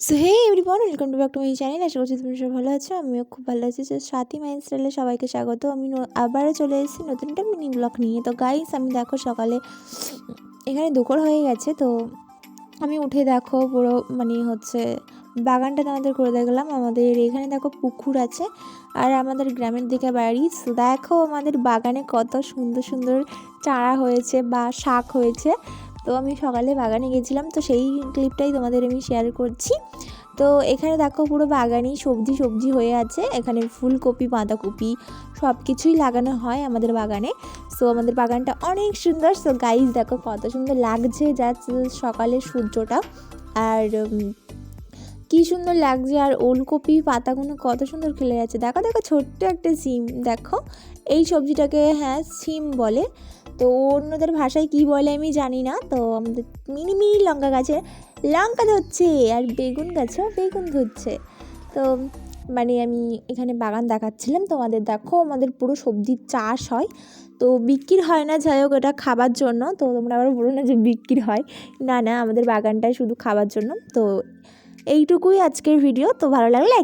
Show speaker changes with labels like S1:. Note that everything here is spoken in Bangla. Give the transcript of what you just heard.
S1: So hey everyone, welcome to back to my channel. আশা করছি তুমি সবাই ভালো আছো, আমিও খুব ভালো আছি। তো স্বাতি মাই স্টাইলে সবাইকে স্বাগত। আমি আবারও চলে এসেছি নতুন একটা মিনি ব্লগ নিয়ে। তো গাইস, আমি দেখো সকালে এখানে দুপুর হয়ে গেছে, তো আমি উঠে দেখো পুরো বাগানটা তোমাদের করে দেখলাম। আমাদের এখানে দেখো পুকুর আছে, আর আমাদের গ্রামের দিকে বাড়ি। তো দেখো আমাদের বাগানে কত সুন্দর সুন্দর চারা হয়েছে বা শাক হয়েছে। তো আমি সকালে বাগানে গেছিলাম, তো সেই ক্লিপটাই তোমাদের আমি শেয়ার করছি। তো এখানে দেখো পুরো বাগানই সবজি সবজি হয়ে আছে। এখানে ফুলকপি, বাঁধাকপি সব কিছুই লাগানো হয় আমাদের বাগানে। সো আমাদের বাগানটা অনেক সুন্দর। সো গাইজ দেখো কত সুন্দর লাগছে যা সকালের সূর্যটা, আর কি সুন্দর লাগছে। আর ওলকপি পাতাগুলো কত সুন্দর খেলে যাচ্ছে। দেখো দেখো ছোট্ট একটা সিম, দেখো এই সবজিটাকে সিম বলে। তো অন্যদের ভাষায় কি বলে আমি জানি না। তো আমাদের মিনি মিনি লঙ্কা গাছে লঙ্কা ধরছে, আর বেগুন গাছেও বেগুন ধরছে। তো আমি এখানে বাগান দেখাচ্ছিলাম তোমাদের। দেখো আমাদের পুরো সবজির চাষ হয়, তো বিক্রি হয় না, যাই হোক এটা খাবার জন্য। তো তোমরা আবার বলো না যে বিক্রি হয়, না না, আমাদের বাগানটাই শুধু খাবার জন্য। তো এইটুকুই আজকের ভিডিও। তো ভালো লাগলে